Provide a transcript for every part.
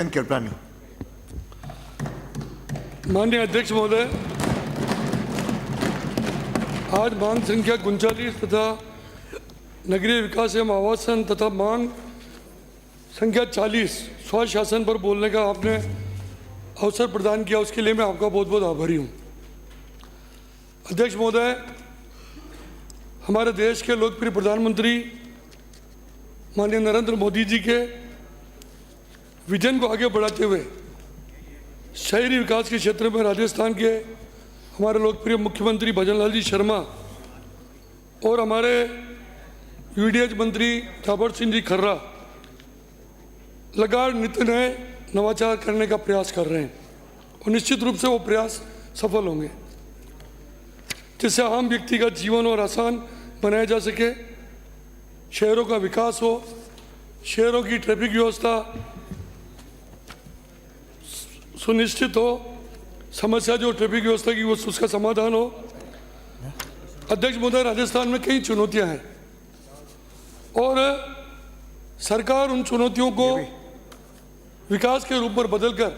कृपलानी। माननीय अध्यक्ष महोदय, आज मांग संख्या 39 तथा नगरीय विकास एवं आवासन तथा मांग संख्या 40 स्वशासन पर बोलने का आपने अवसर प्रदान किया, उसके लिए मैं आपका बहुत बहुत आभारी हूँ। अध्यक्ष महोदय, हमारे देश के लोकप्रिय प्रधानमंत्री माननीय नरेंद्र मोदी जी के विजन को आगे बढ़ाते हुए शहरी विकास के क्षेत्र में राजस्थान के हमारे लोकप्रिय मुख्यमंत्री भजनलाल जी शर्मा और हमारे यूडीएच मंत्री थावर सिंह जी खर्रा लगातार नित्य नए नवाचार करने का प्रयास कर रहे हैं और निश्चित रूप से वो प्रयास सफल होंगे, जिससे आम व्यक्ति का जीवन और आसान बनाया जा सके, शहरों का विकास हो, शहरों की ट्रैफिक व्यवस्था सुनिश्चित हो, समस्या जो ट्रैफिक व्यवस्था की वो उसका समाधान हो। अध्यक्ष महोदय, राजस्थान में कई चुनौतियां हैं और सरकार उन चुनौतियों को विकास के रूप में बदलकर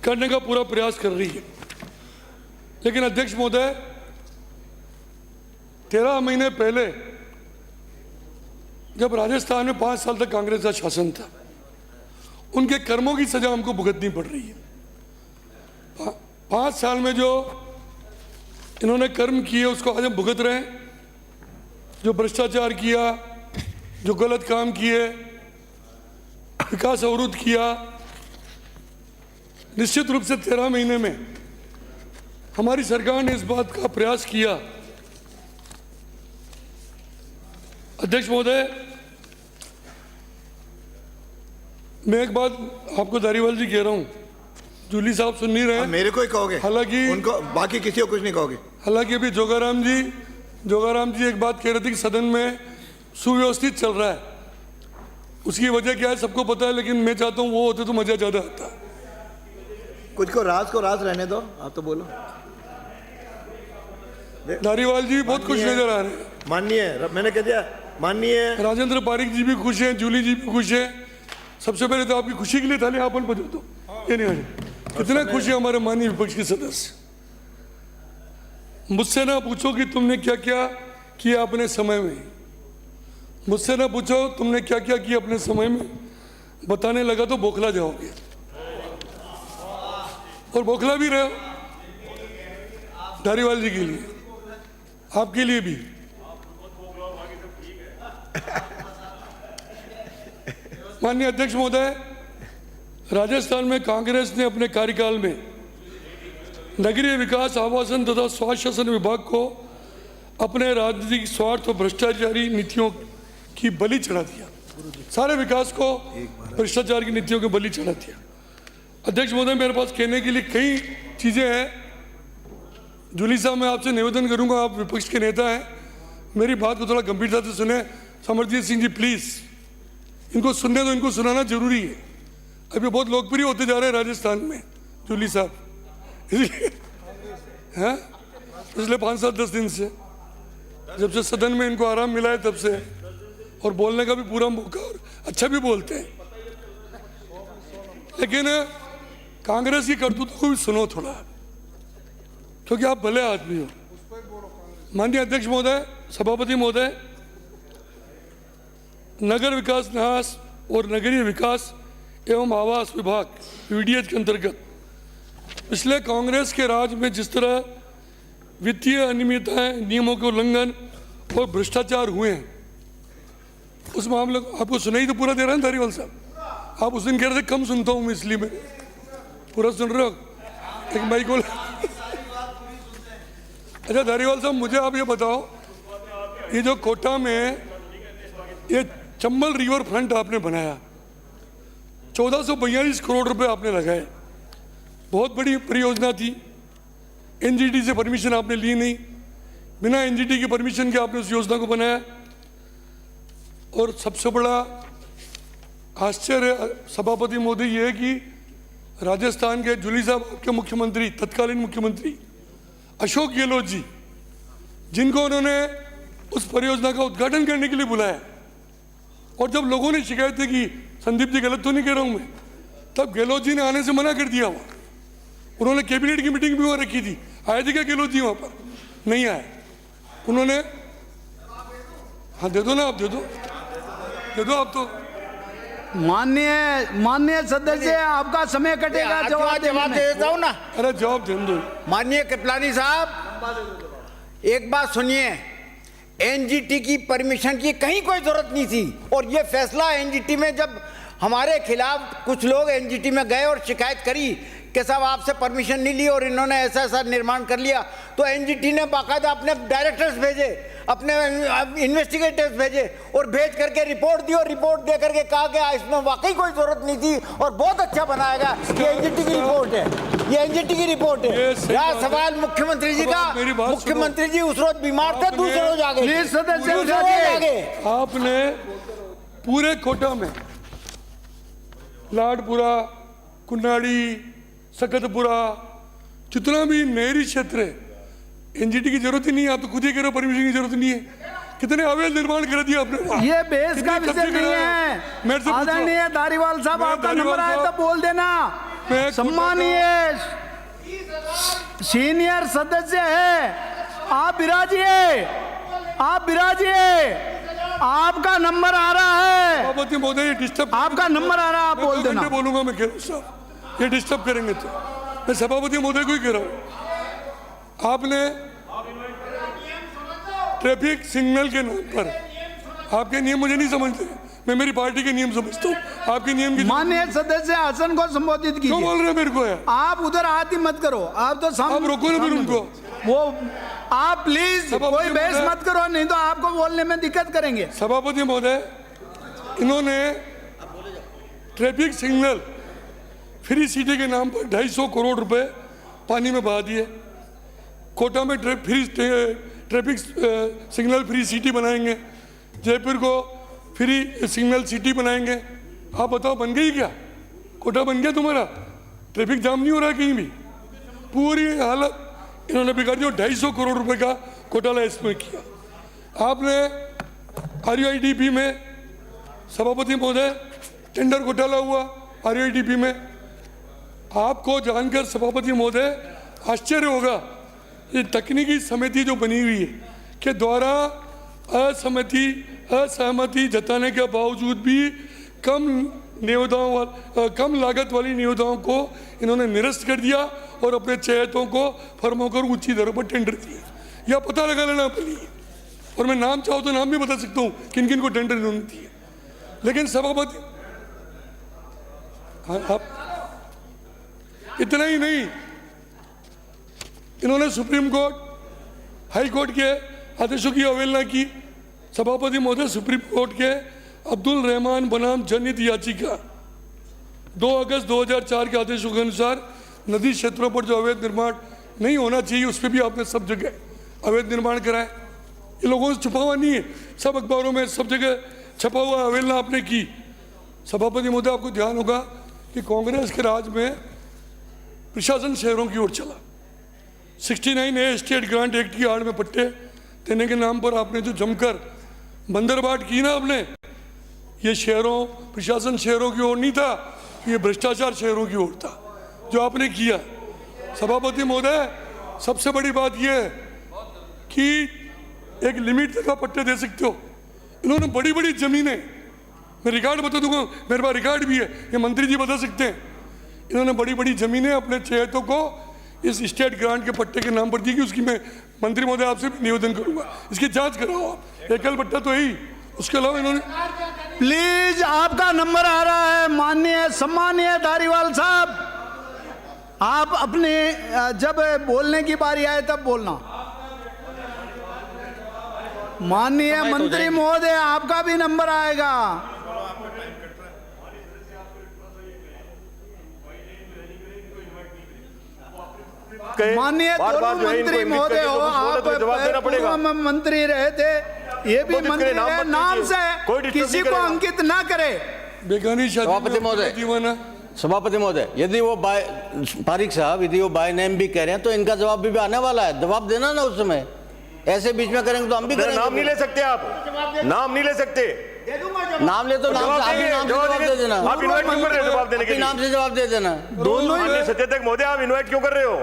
करने का पूरा प्रयास कर रही है। लेकिन अध्यक्ष महोदय, 13 महीने पहले जब राजस्थान में 5 साल तक कांग्रेस का शासन था, उनके कर्मों की सजा हमको भुगतनी पड़ रही है। 5 साल में जो इन्होंने कर्म किए उसको आज हम भुगत रहे हैं। जो भ्रष्टाचार किया, जो गलत काम किए, विकास अवरुद्ध किया, निश्चित रूप से 13 महीने में हमारी सरकार ने इस बात का प्रयास किया। अध्यक्ष महोदय, मैं एक बात आपको धारीवाल जी कह रहा हूं, जूली साहब सुन नहीं रहे हैं। मेरे को ही कहोगे? हालांकि उनको, बाकी किसी को कुछ नहीं कहोगे? हालांकि अभी जोगाराम जी एक बात कह रहे थे कि सदन में सुव्यवस्थित चल रहा है, उसकी वजह क्या है सबको पता है, लेकिन मैं चाहता हूं वो होते तो मजा ज्यादा आता। कुछ को राज रहने दो, आप तो बोलो। धारीवाल जी बहुत खुश नजर आ रहे हैं। माननीय, मैंने कह दिया माननीय राजेंद्र पारिक जी भी खुश हैं, जूली जी भी खुश हैं। सबसे पहले तो आपकी खुशी के लिए थाली आपन बजो दो। ये नहीं कितना खुश है हमारे माननीय विपक्ष के सदस्य। मुझसे ना पूछो कि तुमने क्या क्या किया अपने समय में, मुझसे ना पूछो तुमने क्या क्या किया अपने समय में, बताने लगा तो बौखला जाओगे और बौखला भी रहे हो। धारीवाल जी के लिए, आपके लिए भी। माननीय अध्यक्ष महोदय, राजस्थान में कांग्रेस ने अपने कार्यकाल में नगरीय विकास, आवासन तथा स्वशासन विभाग को अपने राजनीतिक स्वार्थ और भ्रष्टाचारी नीतियों की बलि चढ़ा दिया। सारे विकास को भ्रष्टाचार की नीतियों के बलि चढ़ा दिया। अध्यक्ष महोदय, मेरे पास कहने के लिए कई चीजें हैं। जूली साहब, मैं आपसे निवेदन करूंगा, आप विपक्ष के नेता हैं, मेरी बात को थोड़ा गंभीरता से सुने। समरजीत सिंह जी प्लीज, इनको सुनने दो, इनको सुनाना जरूरी है। अभी बहुत लोकप्रिय होते जा रहे हैं राजस्थान में जूली साहब, इसलिए हैं पिछले 5-7-10 दिन से, जब से सदन में इनको आराम मिला है तब से, और बोलने का भी पूरा मौका, और अच्छा भी बोलते हैं। लेकिन कांग्रेस की करतूतों को भी सुनो थोड़ा, क्योंकि आप भले आदमी हो। माननीय अध्यक्ष महोदय, सभापति महोदय, नगर विकास न्यास और नगरीय विकास एवं आवास विभाग यूडीएच के अंतर्गत पिछले कांग्रेस के राज में जिस तरह वित्तीय अनियमितताएं, नियमों के उल्लंघन और भ्रष्टाचार हुए हैं, उस मामले को आपको सुनाई तो पूरा दे रहे हैं धारीवाल साहब। आप उस दिन कह रहे थे कम सुनता हूं मैं, इसलिए मैं पूरा सुन रहे हो। एक माइक बोल। अच्छा धारीवाल साहब, मुझे आप ये बताओ, ये जो कोटा में ये चंबल रिवर फ्रंट आपने बनाया, 1442 करोड़ रुपए आपने लगाए, बहुत बड़ी परियोजना थी। एनजीटी से परमिशन आपने ली नहीं, बिना एनजीटी की परमिशन के आपने उस योजना को बनाया। और सबसे बड़ा आश्चर्य सभापति मोदी ये है कि राजस्थान के जूली साहब के मुख्यमंत्री, तत्कालीन मुख्यमंत्री अशोक गहलोत जी, जिनको उन्होंने उस परियोजना का उद्घाटन करने के लिए बुलाया, और जब लोगों ने शिकायत की, संदीप जी गलत तो नहीं कह रहा हूं मैं, तब गहलोत जी ने आने से मना कर दिया वहाँ। उन्होंने कैबिनेट की मीटिंग भी वहाँ रखी थी, आए थे क्या गहलोत जी वहाँ पर? नहीं आए। उन्होंने, हाँ दे दो ना, आप दे दो आप तो। माननीय सदस्य, आपका समय कटेगा जवाब दे देता हूँ ना। अरे जवाब दे दो। माननीय कृपलानी साहब, एक बात सुनिए, एनजीटी की परमिशन की कहीं कोई जरूरत नहीं थी। और ये फैसला एनजीटी में, जब हमारे खिलाफ कुछ लोग एनजीटी में गए और शिकायत करी कि साहब आपसे परमिशन नहीं ली और इन्होंने ऐसा ऐसा निर्माण कर लिया, तो एनजीटी ने बाकायदा अपने डायरेक्टर्स भेजे, अपने इन्वेस्टिगेटर्स भेजे और भेज करके रिपोर्ट दी और रिपोर्ट दे करके कहा कि इसमें वाकई कोई जरूरत नहीं थी और बहुत अच्छा बनाएगा। ये एनजीटी की रिपोर्ट है, ये एनजीटी की रिपोर्ट है। यहाँ सवाल मुख्यमंत्री जी का, मुख्यमंत्री जी उस रोज बीमार थे, दूसरे रोज आ गए। आपने पूरे कोटा में लाडपुरा, कुन्नाड़ी, सकतपुरा, जितना भी नहरी क्षेत्र है, एनजीटी की जरूरत ही नहीं है। आप तो खुद ही कह रहे हो परमिशन की जरूरत नहीं है। कितने अवैध निर्माण कर दिया आपने? ये बेस का विषय नहीं है। आदरणीय धारीवाल साहब, आपका नंबर आए तो बोल देना। सम्मानीय सीनियर सदस्य है, आप विराजिए, आपका नंबर आ रहा है। सभापति महोदय, ये डिस्टर्ब, आपका नंबर आ रहा है, आप बोल देना। बोलूंगा मैं, कह रहा हूँ साहब, ये डिस्टर्ब करेंगे तो मैं सभापति महोदय को ही कह रहा हूँ। आपने ट्रैफिक सिग्नल के नाम पर, आपके नियम मुझे नहीं समझते, मैं मेरी पार्टी के नियम समझता हूँ। आपके नियम की, माननीय सदस्य आसन को संबोधित कीजिए। क्यों बोल रहे मेरे को है? आप उधर हाथ ही मत करो, आप तो आप रोको ना फिर उनको। वो आप प्लीज कोई बहस मत करो, नहीं तो आपको बोलने में दिक्कत करेंगे। सभापति महोदय, इन्होंने ट्रैफिक सिग्नल फ्री सिटी के नाम पर 250 करोड़ रुपए पानी में बहा दिए। कोटा में ट्रैफिक सिग्नल फ्री सिटी बनाएंगे, जयपुर को फ्री सिग्नल सिटी बनाएंगे। आप बताओ, बन गई क्या? कोटा बन गया तुम्हारा? ट्रैफिक जाम नहीं हो रहा कहीं भी? पूरी हालत इन्होंने बिगाड़ दी। 250 करोड़ रुपए का घोटाला इसमें किया आपने। RUIDP में सभापति महोदय टेंडर घोटाला हुआ RUIDP में। आपको जानकर सभापति महोदय आश्चर्य होगा, ये तकनीकी समिति जो बनी हुई है के द्वारा असहमति जताने के बावजूद भी कम लागत वाली निविदाओं को इन्होंने निरस्त कर दिया और अपने चयतों को फर्मों को ऊंची दरों पर टेंडर दिए। यह पता लगा लेना पड़ी, और मैं नाम चाहूँ तो नाम भी बता सकता हूँ किन किन को टेंडर इन्होंने दिए। लेकिन सभापति, आप इतना ही नहीं, इन्होंने सुप्रीम कोर्ट, हाई कोर्ट के आदेशों की अवहेलना की। सभापति महोदय, सुप्रीम कोर्ट के अब्दुल रहमान बनाम जनहित याचिका 2 अगस्त 2004 के आदेशों के अनुसार नदी क्षेत्रों पर जो अवैध निर्माण नहीं होना चाहिए, उस पर भी आपने सब जगह अवैध निर्माण कराए। ये लोगों से छुपा हुआ नहीं है, सब अखबारों में सब जगह छपा हुआ अवहेलना आपने की। सभापति महोदय, आपको ध्यान होगा कि कांग्रेस के राज में प्रशासन शहरों की ओर चला। 69A स्टेट ग्रांट एक्ट की आड़ में पट्टे देने के नाम पर आपने जो जमकर बंदरबाट की ना आपने, ये शहरों, प्रशासन शहरों की ओर नहीं था, ये भ्रष्टाचार शहरों की ओर था जो आपने किया। सभापति महोदय, सबसे बड़ी बात यह है कि एक लिमिट तक आप पट्टे दे सकते हो। इन्होंने बड़ी बड़ी जमीनें, मैं रिकॉर्ड बता दूंगा, मेरे पास रिकॉर्ड भी है, ये मंत्री जी बता सकते हैं। इन्होंने बड़ी बड़ी जमीनें अपने चयतों को इस स्टेट ग्रांट के पट्टे के नाम पर दी कि उसकी मैं मंत्री महोदय आपसे भी निवेदन करूंगा, इसकी जांच कराओ आप। एकल पट्टा तो यही, उसके अलावा इन्होंने। प्लीज, आपका नंबर आ रहा है। माननीय सम्मानीय धारीवाल साहब, आप अपने जब बोलने की बारी आए तब बोलना। माननीय मंत्री महोदय, आपका भी नंबर आएगा। माननीय दोनों मंत्री महोदय हो, आप पूर्व मंत्री रहे थे, ये भी मंत्री है, नाम से किसी को अंकित ना करे। बेगानी सभापति महोदय, सभापति महोदय, यदि वो पारिक साहब यदि वो बाय नेम भी कह रहे हैं तो इनका जवाब भी आने वाला है, जवाब देना ना उस समय। ऐसे बीच में करेंगे तो हम भी करेंगे। नाम नहीं ले सकते, आप नाम नहीं ले सकते। नाम ले तो नाम से, आप भी नाम से जवाब दे देना। आप इनवाइट क्यों कर रहे हो जवाब देने के अपने लिए? नाम से जवाब दे देना। दोनों ही माननीय सचेतक महोदय, आप इनवाइट क्यों कर रहे हो?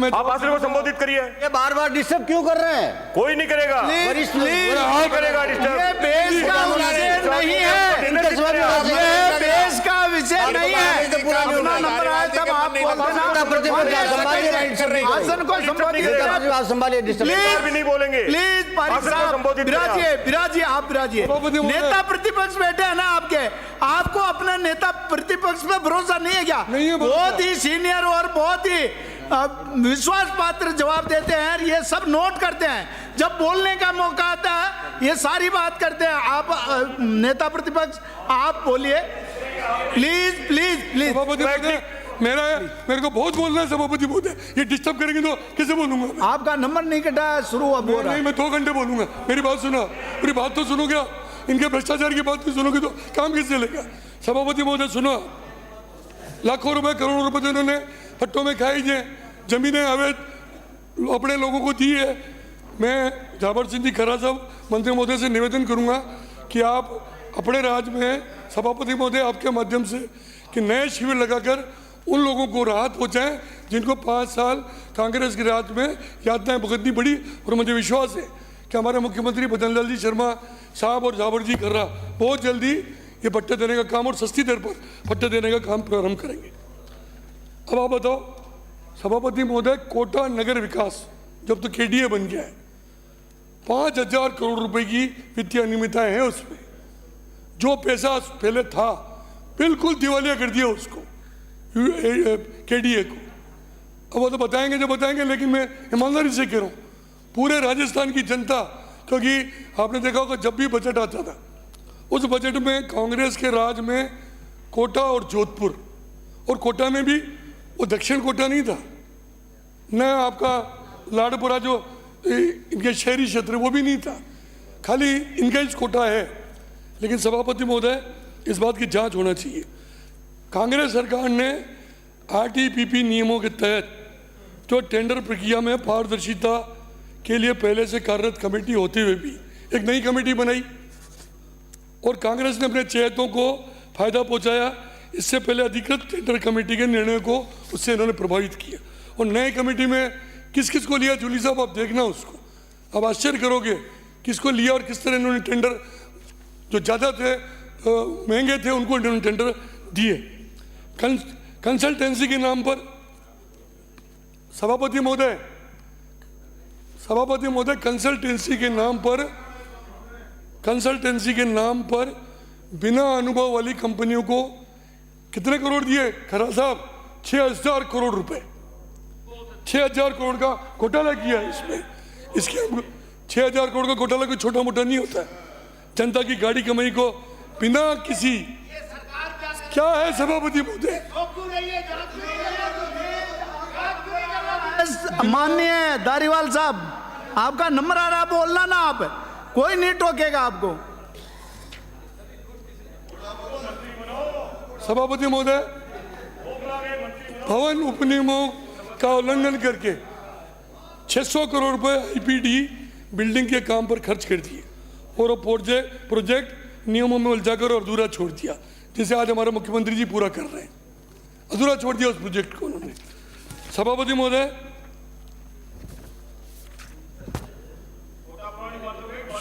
आप आश्रय को संबोधित करिए। ये बार बार डिस्टर्ब क्यों कर रहे हैं? कोई नहीं करेगा, वरिष्ठ नहीं करेगा ये डिस्टर्ब। बेस का विषय नहीं है, इनके सवाल में ये बेस का विषय नहीं है। तो पूरा नहीं अपना होगा। नंबर आया तब आप अपना प्रतिपक्ष आसन को संबोधित करें। आप संभालिए, डिस्टर्ब एक बार भी नहीं बोलेंगे। प्लीज पारिक आसन को साहब संबोधित करें आप। बिराजिए, आप बिराजिए। सभापति महोदय। नेता प्रतिपक्ष बैठे हैं ना आपके, आपको अपने नेता प्रतिपक्ष पे भरोसा नहीं है क्या? नहीं है भरोसा। बहुत ही सीनियर और बहुत ही विश्वास पात्र जवाब देते हैं, ये सब नोट करते हैं। जब बोलने का मौका आता है ये सारी बात करते हैं। आप नेता प्रतिपक्ष आप बोलिए, प्लीज प्लीज प्लीज। सभापति महोदय, मेरे को बहुत बोलना है सभापति महोदय, ये डिस्टर्ब करेंगे तो कैसे बोलूंगा मैं? आपका नंबर नहीं कटा, शुरू अब हो रहा नहीं, है। मैं 2 घंटे बोलूंगा। मेरी बात सुना, पूरी बात तो सुनोगे आप। इनके भ्रष्टाचार की बात नहीं सुनोगे तो काम कैसे चलेगा? सभापति महोदय सुनो, लाखों रुपए करोड़ों रुपए तो इन्होंने हट्टों में खाई है, जमीनें अवैध अपने लोगों को दी है। मैं जाबर सिंह जी खरा साहब मंत्री महोदय से निवेदन करूंगा कि आप अपने राज्य में, सभापति महोदय आपके माध्यम से, कि नए शिविर लगाकर उन लोगों को राहत पहुंचाएं जिनको 5 साल कांग्रेस के राज में यातनाएं भुगतनी पड़ी। और मुझे विश्वास है कि हमारे मुख्यमंत्री भजन लाल जी शर्मा साहब और जाबर जी खर्रा बहुत जल्दी ये पट्टे देने का काम और सस्ती दर पर पट्टे देने का काम प्रारंभ करेंगे। अब आप बताओ सभापति महोदय, कोटा नगर विकास जब तो केडीए बन गया है, 5,000 करोड़ रुपए की वित्तीय अनियमितताएं हैं उसमें। जो पैसा पहले था बिल्कुल दिवालिया कर दिया उसको, केडीए को। अब वो तो बताएंगे जो बताएंगे, लेकिन मैं ईमानदारी से कह रहा हूँ, पूरे राजस्थान की जनता, क्योंकि आपने देखा होगा जब भी बजट आता था उस बजट में कांग्रेस के राज में कोटा और जोधपुर, और कोटा में भी वो दक्षिण कोटा नहीं था, न आपका लाड़पुरा जो इनके शहरी क्षेत्र वो भी नहीं था, खाली इनका ही कोटा है। लेकिन सभापति महोदय, इस बात की जांच होना चाहिए। कांग्रेस सरकार ने आरटीपीपी नियमों के तहत जो टेंडर प्रक्रिया में पारदर्शिता के लिए पहले से कार्यरत कमेटी होते हुए भी एक नई कमेटी बनाई और कांग्रेस ने अपने चेहतों को फायदा पहुंचाया। इससे पहले अधिकृत टेंडर कमेटी के निर्णय को उससे इन्होंने प्रभावित किया। और नए कमेटी में किस किस को लिया, जूली साहब आप देखना उसको, अब आश्चर्य करोगे किसको लिया और किस तरह इन्होंने टेंडर, जो ज़्यादा थे महंगे थे उनको इन्होंने टेंडर दिए। कंसल्टेंसी के नाम पर सभापति महोदय, कंसल्टेंसी के नाम पर बिना अनुभव वाली कंपनियों को कितने करोड़ दिए खरा साहब? 6,000 करोड़ रुपए, 6,000 करोड़ का घोटाला किया है इसमें। इसके 6,000 करोड़ का घोटाला कोई छोटा मोटा नहीं होता है। जनता की गाड़ी कमाई को बिना किसी, क्या है सभापति महोदय? माननीय दारीवाल साहब, आपका नंबर आ रहा, बोलना ना आप, कोई नहीं टोकेगा आपको। सभापति महोदय, भवन उपनियमों का उल्लंघन करके 600 करोड़ रुपए आईपीडी बिल्डिंग के काम पर खर्च कर दिए और वो प्रोजेक्ट नियमों में उलझाकर और अधूरा छोड़ दिया, जिसे आज हमारे मुख्यमंत्री जी पूरा कर रहे हैं। अधूरा छोड़ दिया उस प्रोजेक्ट को उन्होंने। सभापति महोदय,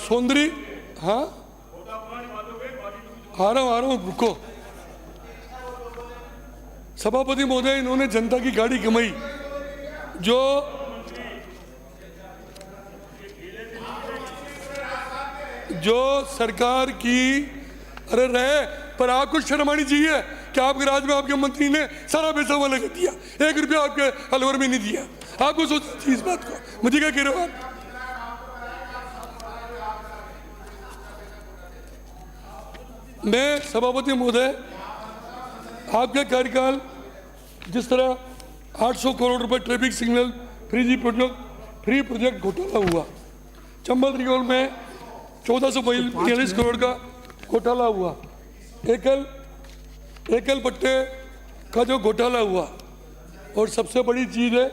सौंदरी, हाँ आ रहा हूं रुको। सभापति महोदय, इन्होंने जनता की गाड़ी कमाई जो सरकार की, अरे रहे पर आपको शर्म आनी चाहिए कि आपके राज्य में आपके मंत्री ने सारा पैसा वाला कर दिया, 1 रुपया आपके अलवर में नहीं दिया। आपको सोचना चाहिए इस बात को। मुझे क्या कह रहे हो आप? मैं सभापति महोदय, आपके कार्यकाल जिस तरह 800 करोड़ रुपए ट्रैफिक सिग्नल फ्री प्रोजेक्ट घोटाला हुआ, चंबल रिगोल में 1442 करोड़ का घोटाला हुआ, एकल पट्टे का जो घोटाला हुआ, और सबसे बड़ी चीज़ है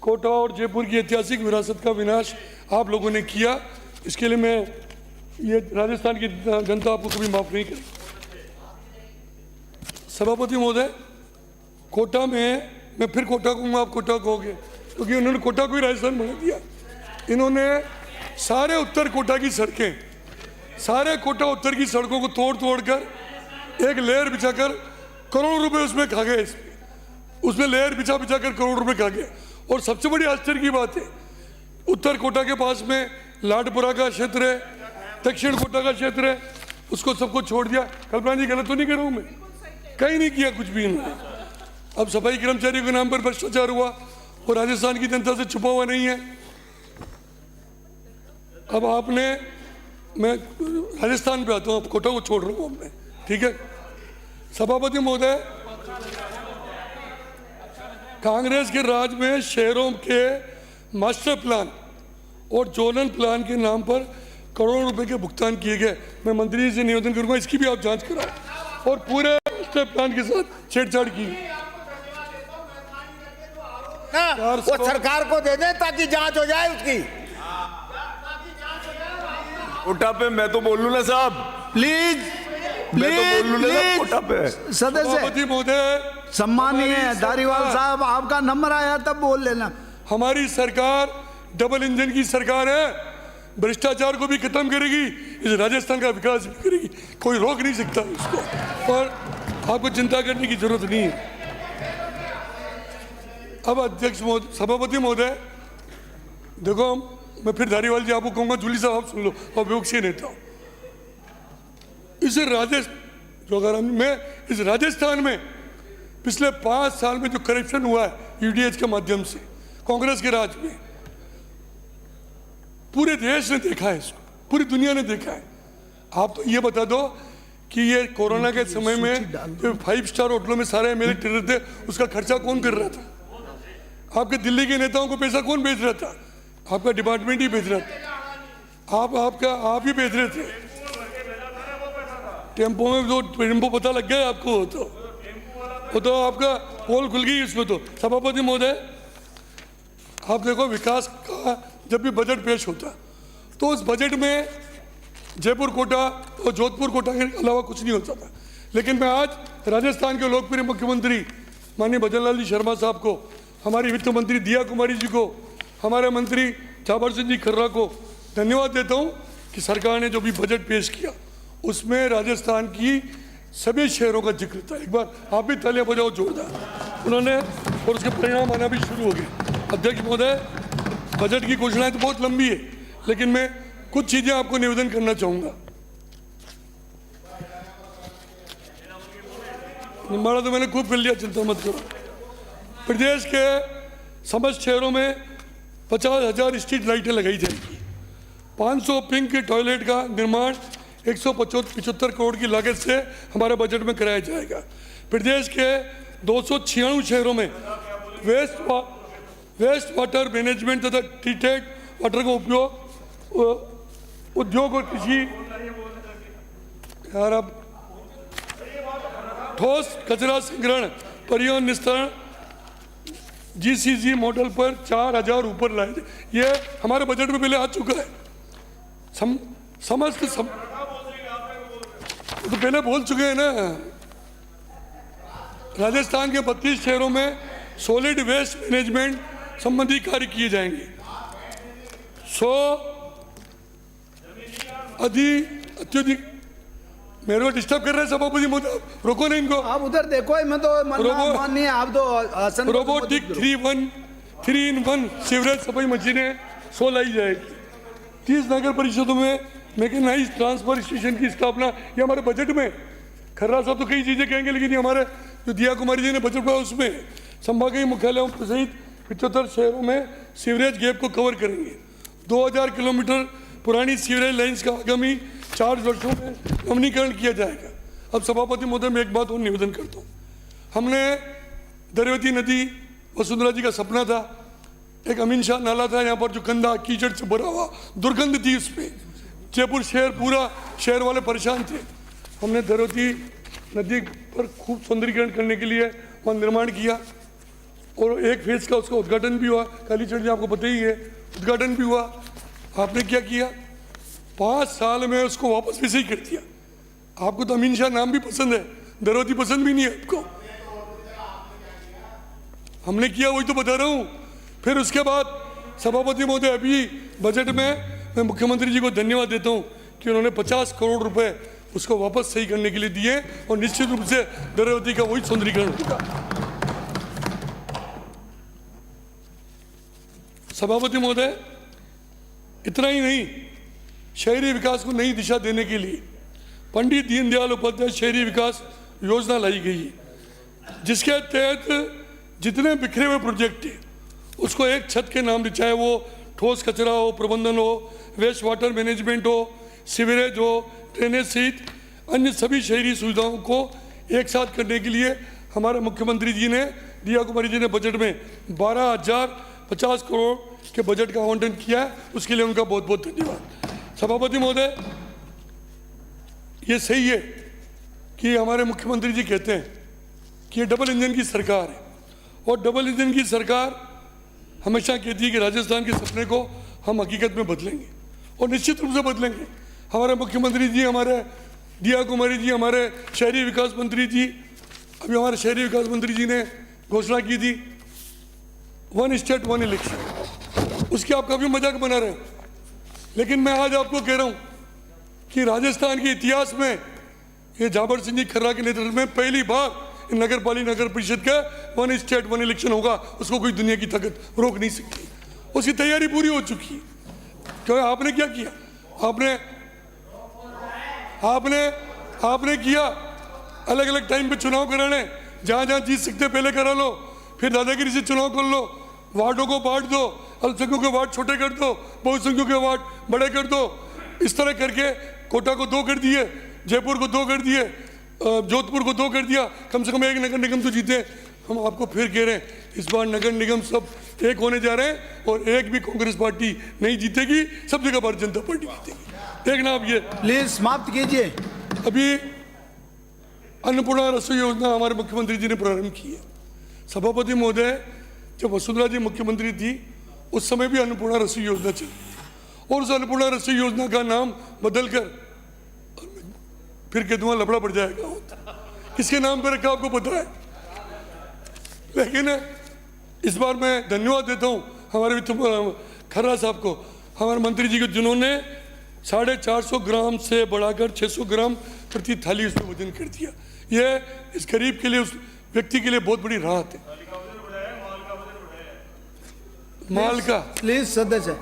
कोटा और जयपुर की ऐतिहासिक विरासत का विनाश आप लोगों ने किया। इसके लिए मैं ये राजस्थान की जनता आपको कभी माफ नहीं करेगी। सभापति महोदय, कोटा में, मैं फिर कोटा कहूँगा, आप कोटा कहोगे, क्योंकि उन्होंने कोटा को ही राजस्थान बना दिया। इन्होंने सारे उत्तर कोटा की सड़कें, सारे कोटा उत्तर की सड़कों को तोड़ तोड़ कर एक लेयर बिछाकर करोड़ रुपए उसमें खा गए। उसमें लेयर बिछा बिछा कर करोड़ रुपए खा गए। और सबसे बड़ी आश्चर्य की बात है, उत्तर कोटा के पास में लाडपुरा का क्षेत्र है, दक्षिण कोटा का क्षेत्र है, उसको सबको छोड़ दिया। कल्पना जी, गलत तो नहीं कर रहा हूँ मैं? कहीं नहीं किया कुछ भी इन्होंने। अब सफाई कर्मचारियों के नाम पर भ्रष्टाचार हुआ और राजस्थान की जनता से छुपा हुआ नहीं है। अब आपने, मैं राजस्थान पे आता हूँ, अब कोटा को छोड़ रहा हूँ अब मैं, ठीक है। सभापति महोदय, कांग्रेस के राज में शहरों के मास्टर प्लान और जोनल प्लान के नाम पर करोड़ों रुपए के भुगतान किए गए। मैं मंत्री जी से निवेदन करूंगा, इसकी भी आप जांच कराओ। और पूरे मास्टर प्लान के साथ छेड़छाड़ की। वो सरकार को दे दे ताकि जांच हो जाए उसकी। कोटा पे मैं तो बोल लूं ना साहब, प्लीज मैं तो बोल लूं ना साहब, प्लीज कोटा पे। सदस्य सभापति महोदय, सम्मानीय हमारी धारीवाल सरकार- साहब, आपका नंबर आया तब बोल लेना। हमारी सरकार डबल इंजन की सरकार है, भ्रष्टाचार को भी खत्म करेगी, इस राजस्थान का विकास भी करेगी, कोई रोक नहीं सकता उसको। और आपको चिंता करने की जरूरत नहीं है। अब अध्यक्ष महोदय, सभापति महोदय, देखो, मैं फिर धारीवाल जी आपको कहूंगा, जूली साहब आप सुन लो, और विपक्षी नेता हूं। इस राजस्थान में पिछले 5 साल में जो करप्शन हुआ है यूडीएच के माध्यम से, कांग्रेस के राज में, पूरे देश ने देखा है इसको, पूरी दुनिया ने देखा है। आप तो ये बता दो कि ये कोरोना के समय में जो 5 स्टार होटलों में सारे एमएलए टिर रहे थे, उसका खर्चा कौन कर रहा था? आपके दिल्ली के नेताओं को पैसा कौन भेज रहा था? आपका डिपार्टमेंट ही भेज रहा था। आप ही भेज रहे थे। टेम्पो में तो टेम्पो पता लग गया आपको, वो तो आपका पोल खुल गई उसमें। तो सभापति महोदय, आप देखो, विकास का जब भी बजट पेश होता तो उस बजट में जयपुर कोटा और जोधपुर कोटा के अलावा कुछ नहीं होता था। लेकिन मैं आज राजस्थान के लोकप्रिय मुख्यमंत्री माननीय भजनलाल जी शर्मा साहब को, हमारी वित्त मंत्री दिया कुमारी जी को, हमारे मंत्री झाबर सिंह जी खर्रा को धन्यवाद देता हूं कि सरकार ने जो भी बजट पेश किया उसमें राजस्थान की सभी शहरों का जिक्र था। एक बार आप भी तालियां बजाओ जोरदार उन्होंने, और उसके परिणाम आना भी शुरू हो गए। अध्यक्ष महोदय, बजट की घोषणाएं तो बहुत लंबी है, लेकिन मैं कुछ चीजें आपको निवेदन करना चाहूंगा। निम्बाड़ा तो मैंने खूब कर लिया, चिंता मत करो। प्रदेश के समस्त शहरों में 50,000 स्ट्रीट लाइटें लगाई जाएगी। 500 पिंक टॉयलेट का निर्माण 175 करोड़ की लागत से हमारे बजट में कराया जाएगा। प्रदेश के 296 शहरों में वेस्ट वाटर मैनेजमेंट तथा ट्रीटेड वाटर का उपयोग उद्योग और कृषि, यार अब ठोस कचरा संग्रहण परिवहन निस्तारण जीसीजी मॉडल पर 4,000 ऊपर लाए। ये हमारे बजट में पहले आ चुका है। तो पहले बोल चुके हैं ना। राजस्थान के 32 शहरों में सॉलिड वेस्ट मैनेजमेंट संबंधी कार्य किए जाएंगे। 100 अत्यधिक, मेरे को डिस्टर्ब कर रहे हैं सभापति महोदय, रोको नहीं इनको। आप उधर देखो, मैं तो माननीय आप तो आसन रोबोटिक 3-in-1 सीवरेज सफाई मशीनें 100 लाई जाएगी। 30 नगर परिषदों में मैकेनाइज ट्रांसफर स्टेशन की स्थापना, ये हमारे बजट में। खर्रा साहब तो कई चीजें कहेंगे, लेकिन ये हमारे जो दिया कुमारी जी ने बजट बनाया उसमें संभागीय मुख्यालयों सहित 75 शहरों में सीवरेज गैप को कवर करेंगे। 2000 किलोमीटर पुरानी सीवरेज लाइन्स का आगामी 4 वर्षों में नवीनीकरण किया जाएगा। अब सभापति महोदय, मैं एक बात और निवेदन करता हूँ। हमने दरवती नदी, वसुंधरा जी का सपना था, एक अमीन शाह नाला था यहाँ पर जो गंदा कीचड़ से भरा हुआ, दुर्गंध थी उसमें, जयपुर शहर, पूरा शहर वाले परेशान थे। हमने दरवती नदी पर खूब सौंदर्यीकरण करने के लिए वहाँ निर्माण किया और एक फेज का उसका उद्घाटन भी हुआ। कालीचरण जी आपको पता ही है, उद्घाटन भी हुआ। आपने क्या किया? 5 साल में उसको वापस वैसे ही कर दिया। आपको तो अमीन शाह नाम भी पसंद है, दरौदी पसंद भी नहीं है आपको। हमने किया वही तो बता रहा हूँ। फिर उसके बाद सभापति महोदय, अभी बजट में मैं मुख्यमंत्री जी को धन्यवाद देता हूँ कि उन्होंने 50 करोड़ रुपए उसको वापस सही करने के लिए दिए और निश्चित रूप से दरौदी का वही सौंदर्यीकरण होगा। सभापति महोदय, इतना ही नहीं, शहरी विकास को नई दिशा देने के लिए पंडित दीनदयाल उपाध्याय शहरी विकास योजना लाई गई है, जिसके तहत जितने बिखरे हुए प्रोजेक्ट हैं उसको एक छत के नाम, चाहे वो ठोस कचरा हो, प्रबंधन हो, वेस्ट वाटर मैनेजमेंट हो, सीवरेज हो, ड्रेनेज सहित अन्य सभी शहरी सुविधाओं को एक साथ करने के लिए हमारे मुख्यमंत्री जी ने, दिया कुमारी जी ने बजट में 12,050 करोड़ के बजट का आवंटन किया है। उसके लिए उनका बहुत बहुत धन्यवाद। सभापति महोदय, ये सही है कि हमारे मुख्यमंत्री जी कहते हैं कि ये डबल इंजन की सरकार है, और डबल इंजन की सरकार हमेशा कहती है कि राजस्थान के सपने को हम हकीकत में बदलेंगे, और निश्चित रूप से बदलेंगे। हमारे मुख्यमंत्री जी, हमारे दिया कुमारी जी, हमारे शहरी विकास मंत्री जी, अभी हमारे शहरी विकास मंत्री जी ने घोषणा की थी 1 स्टेट 1 इलेक्शन, उसकी आप काफ़ी मजाक बना रहे हैं। लेकिन मैं आज आपको कह रहा हूँ कि राजस्थान के इतिहास में ये जाबर सिंह जी खर्रा के नेतृत्व में पहली बार नगर पालिका नगर परिषद का 1 स्टेट 1 इलेक्शन होगा। उसको कोई दुनिया की ताकत रोक नहीं सकती। उसकी तैयारी पूरी हो चुकी है। क्योंकि आपने क्या किया, आपने किया अलग अलग टाइम पे चुनाव कराने, जहाँ जहाँ जीत सकते पहले करा लो, फिर दादागिरी से चुनाव कर लो, वार्डों को बांट दो, अल्पसंख्यकों के वार्ड छोटे कर दो, बहुसंख्यकों के वार्ड बड़े कर दो। इस तरह करके कोटा को 2 कर दिए, जयपुर को 2 कर दिए, जोधपुर को 2 कर दिया। कम से कम एक नगर निगम तो जीते। हम आपको फिर कह रहे हैं, इस बार नगर निगम सब एक होने जा रहे हैं, और एक भी कांग्रेस पार्टी नहीं जीतेगी, सब जगह भारतीय जनता पार्टी जीतेगी। देखना आप ये। प्लीज समाप्त कीजिए। अभी अन्नपूर्णा रसोई योजना हमारे मुख्यमंत्री जी ने प्रारंभ की है। सभापति महोदय, जब वसुंधरा जी मुख्यमंत्री थी उस समय भी अन्नपूर्णा रसोई योजना चली, और उस अन्नपूर्णा रसोई योजना का नाम बदलकर, फिर कह दूंगा लफड़ा पड़ जाएगा, किसके नाम पर रखा आपको पता है। लेकिन इस बार मैं धन्यवाद देता हूं हमारे वित्त खर्रा साहब को, हमारे मंत्री जी को, जिन्होंने 450 ग्राम से बढ़ाकर 600 ग्राम प्रति थाली उसमें वजन कर दिया। ये इस गरीब के लिए, उस व्यक्ति के लिए बहुत बड़ी राहत है। माल का प्लीज सदस्य,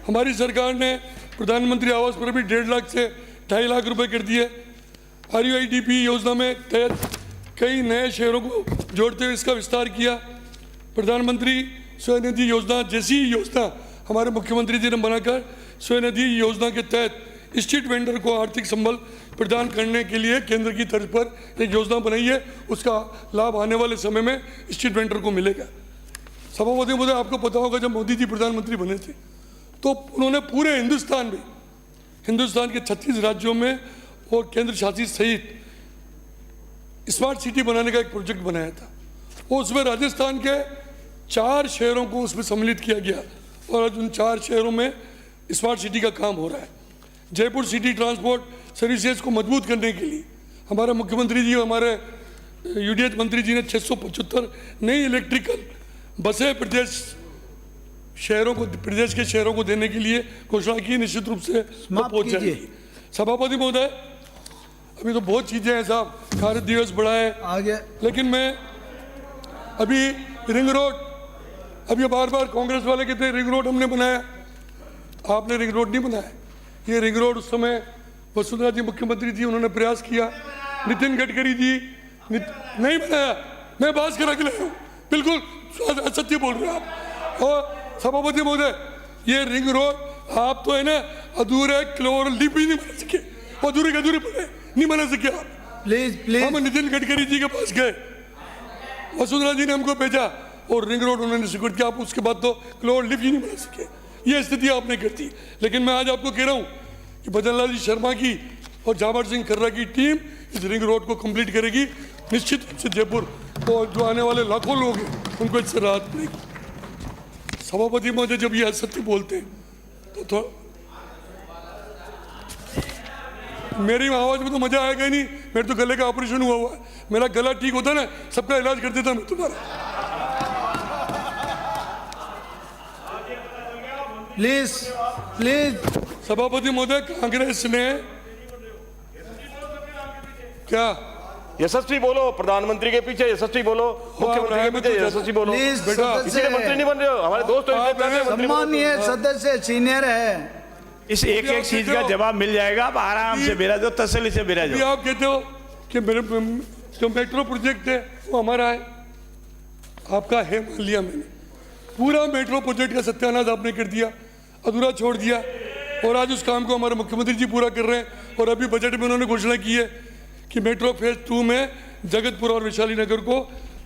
हमारी सरकार ने प्रधानमंत्री आवास पर भी 1.5 लाख से 2.5 लाख रुपए कर दिए। RUIDP योजना में तहत कई नए शहरों को जोड़ते हुए इसका विस्तार किया। प्रधानमंत्री स्वनिधि योजना जैसी योजना हमारे मुख्यमंत्री जी ने बनाकर स्वनिधि योजना के तहत स्ट्रीट वेंडर को आर्थिक संबल प्रदान करने के लिए केंद्र की तर्ज पर एक योजना बनाई है। उसका लाभ आने वाले समय में स्ट्रीट वेंडर को मिलेगा। सभापति महोदय, आपको पता होगा जब मोदी जी प्रधानमंत्री बने थे तो उन्होंने पूरे हिंदुस्तान में, हिंदुस्तान के 36 राज्यों में और केंद्र शासित सहित स्मार्ट सिटी बनाने का एक प्रोजेक्ट बनाया था, और उसमें राजस्थान के 4 शहरों को उसमें सम्मिलित किया गया, और आज उन 4 शहरों में स्मार्ट सिटी का काम हो रहा है। जयपुर सिटी ट्रांसपोर्ट सर्विसेज को मजबूत करने के लिए हमारे मुख्यमंत्री जी, हमारे UDH मंत्री जी ने 675 नई इलेक्ट्रिकल बसें प्रदेश के शहरों को देने के लिए घोषणा की। निश्चित रूप से पहुंच जाएगी। सभापति महोदय, अभी तो बहुत चीजें हैं साहब, भारत दिवस बड़ा है आगे, लेकिन मैं अभी रिंग रोड, अभी बार बार कांग्रेस वाले कहते हैं रिंग रोड हमने बनाया। आपने रिंग रोड नहीं बनाया। ये रिंग रोड उस समय वसुंधरा जी मुख्यमंत्री जी, उन्होंने प्रयास किया। नितिन गडकरी जी नहीं बनाया। मैं बात करा के लाया हूँ, बिल्कुल असत्य बोल रहे हैं आप। और सभापति महोदय, ये रिंग रोड आप तो है ना अधूरे क्लोर लिप ही नहीं बना सके, अधूरे के अधूरे पड़े नहीं बना सके आप। प्लीज प्लीज, हम नितिन गडकरी जी के पास गए, वसुंधरा जी ने हमको भेजा और रिंग रोड उन्होंने स्वीकृत किया। आप उसके बाद तो क्लोर लिप ही नहीं बना सके। ये स्थिति आपने कर दी। लेकिन मैं आज आपको कह रहा हूँ कि भजन लाल जी शर्मा की और जाबर सिंह खर्रा की टीम इस रिंग रोड को कंप्लीट करेगी। निश्चित रूप से जयपुर और जो आने वाले लाखों लोग हैं उनको इससे राहत मिलेगी। सभापति महोदय, जब ये असत्य बोलते हैं तो मेरी आवाज में तो मजा आएगा ही नहीं, मेरे तो गले का ऑपरेशन हुआ है, मेरा गला ठीक होता ना सबका इलाज कर देता मैं तुम्हारा। Please please. सभापति महोदय, कांग्रेस ने क्या यशस्वी बोलो, प्रधानमंत्री के पीछे यशस्वी बोलो, मुख्यमंत्री के पीछे यशस्वी बोलो। प्लीज बेटा, इसीलिए मंत्री नहीं बन रहे हो, हमारे दोस्त हो, इसलिए चाहते हैं मंत्री बनो। सम्मानीय सदस्य सीनियर है, इस एक एक चीज का जवाब मिल जाएगा, आप आराम से बेरा दो, तसल्ली से बेरा अभी दो। आप कहते हो कि मेरे जो मेट्रो प्रोजेक्ट है वो हमारा है, आपका है मान लिया मैंने, पूरा मेट्रो प्रोजेक्ट का सत्यानाश आपने कर दिया, अधूरा छोड़ दिया, और आज उस काम को हमारे मुख्यमंत्री जी पूरा कर रहे हैं। और अभी बजट में उन्होंने घोषणा की है कि मेट्रो फेज 2 में जगतपुर और वैशाली नगर को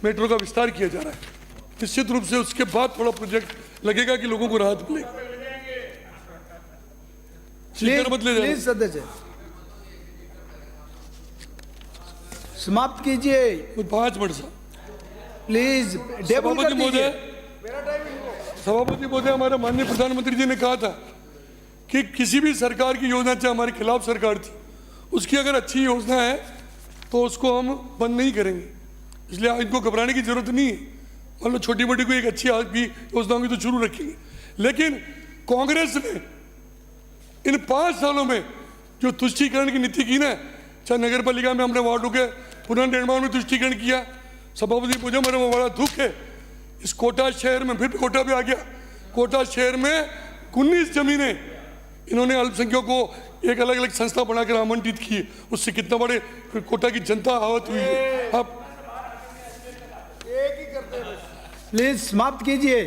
मेट्रो का विस्तार किया जा रहा है। निश्चित रूप से उसके बाद थोड़ा प्रोजेक्ट लगेगा कि लोगों को राहत मिलेगी। सीकर मत ले जाना। प्लीज सदस्य समाप्त कीजिए, 5 मिनट साहब। प्लीज टेबल कर सभापति महोदय, दीजिए। सभापति महोदय, हमारे माननीय प्रधानमंत्री जी ने कहा था कि किसी भी सरकार की योजना, चाहे हमारे खिलाफ सरकार थी, उसकी अगर अच्छी योजना है तो उसको हम बंद नहीं करेंगे, इसलिए इनको घबराने की जरूरत नहीं है। मान लो छोटी मोटी कोई एक अच्छी आपकी योजना होगी तो शुरू रखेंगे, लेकिन कांग्रेस ने इन 5 सालों में जो तुष्टीकरण की नीति की ना, चाहे नगर पालिका में हमने वार्डों के पुनर्निर्माण में तुष्टीकरण किया, सभापति मुझे मेरा बड़ा दुख है, इस कोटा शहर में, फिर कोटा पे आ गया, कोटा शहर में 19 जमीनें इन्होंने अल्पसंख्यकों को एक अलग अलग संस्था बनाकर आवंटित की है, उससे कितना बड़े कोटा की जनता आहत हुई है। अब प्लीज समाप्त कीजिए।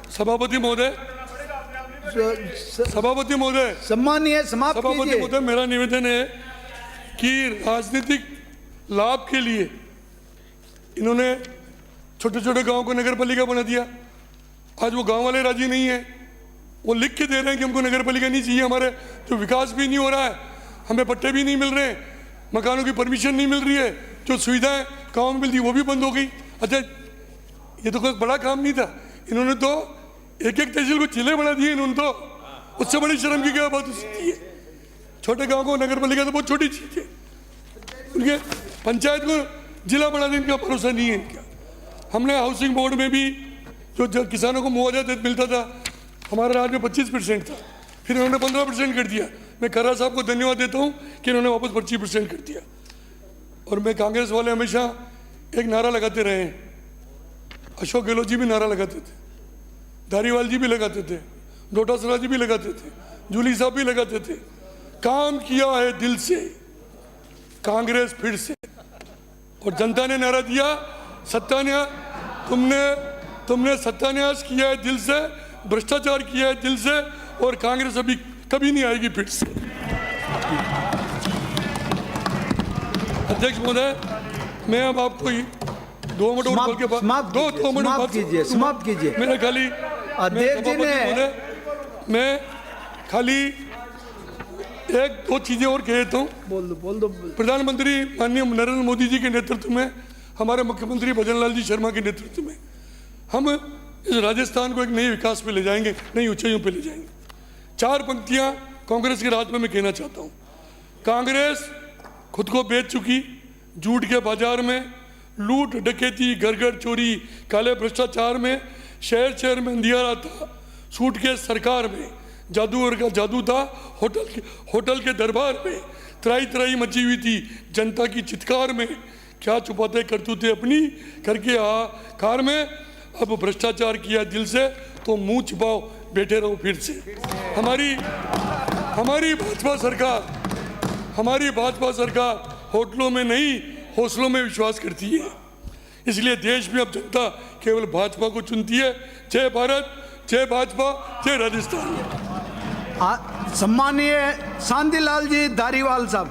सभापति महोदय, सभापति महोदय, सम्मानीय समाप्त सभापति कीजिए। महोदय, मेरा निवेदन है कि राजनीतिक लाभ के लिए इन्होंने छोटे छोटे गांव को नगर पालिका बना दिया। आज वो गांव वाले राजी नहीं है, वो लिख के दे रहे हैं कि हमको नगर पालिका नहीं चाहिए, हमारे जो विकास भी नहीं हो रहा है, हमें पट्टे भी नहीं मिल रहे हैं, मकानों की परमिशन नहीं मिल रही है, जो सुविधाएं गांव में मिलती वो भी बंद हो गई। अच्छा, ये तो कोई बड़ा काम नहीं था, इन्होंने तो एक एक तहसील को जिले बना दिए इन्होंने, तो उससे बड़ी शर्म की क्या बात हो सकती है। छोटे गांव को नगर पालिका तो बहुत छोटी चीज है, उनके पंचायत को जिला बना देने का भरोसा नहीं है इनका। हमने हाउसिंग बोर्ड में भी जो किसानों को मुआवजा मिलता था, हमारे राज्य में 25% था, फिर इन्होंने 15% कर दिया। मैं खर्रा साहब को धन्यवाद देता हूँ कि इन्होंने वापस 25% कर दिया। और मैं कांग्रेस वाले हमेशा एक नारा लगाते रहे हैं, अशोक गहलोत जी भी नारा लगाते थे, धारीवाल जी भी लगाते थे, डोटासरा जी भी लगाते थे, जूली साहब भी लगाते थे, काम किया है दिल से कांग्रेस फिर से। और जनता ने नारा दिया, सत्यान्यास, तुमने सत्यान्यास किया है दिल से, भ्रष्टाचार किया है दिल से, और कांग्रेस अभी कभी नहीं आएगी फिर से। अध्यक्ष महोदय, मैं अब आपको 2 मिनट और बोल के बाद समाप्त कीजिए। मेरा खाली अध्यक्ष जी ने, मैं खाली 1-2 चीजें और कह देता हूँ। बोल दो। प्रधानमंत्री माननीय नरेंद्र मोदी जी के नेतृत्व में, हमारे मुख्यमंत्री भजन लाल जी शर्मा के नेतृत्व में हम इस राजस्थान को एक नए विकास पे ले जाएंगे, नई ऊंचाइयों पे ले जाएंगे। 4 पंक्तियां कांग्रेस के राज में मैं कहना चाहता हूं। कांग्रेस खुद को बेच चुकी, झूठ के बाजार में, लूट डकैती, घर घर चोरी, काले भ्रष्टाचार में, शहर शहर में अंधियारा था, सूट के सरकार में जादूगर का जादू था, होटल के दरबार में त्राई त्राई मची हुई थी, जनता की चित्कार में क्या छुपाते करतूते अपनी करके कार में। अब भ्रष्टाचार किया दिल से तो मुंह छिपाओ, बैठे रहो फिर से। हमारी भाजपा सरकार होटलों में नहीं, हौसलों में विश्वास करती है, इसलिए देश में अब जनता केवल भाजपा को चुनती है। जय भारत, जय भाजपा, जय राजस्थान। सम्मानीय शांतिलाल जी धारीवाल साहब।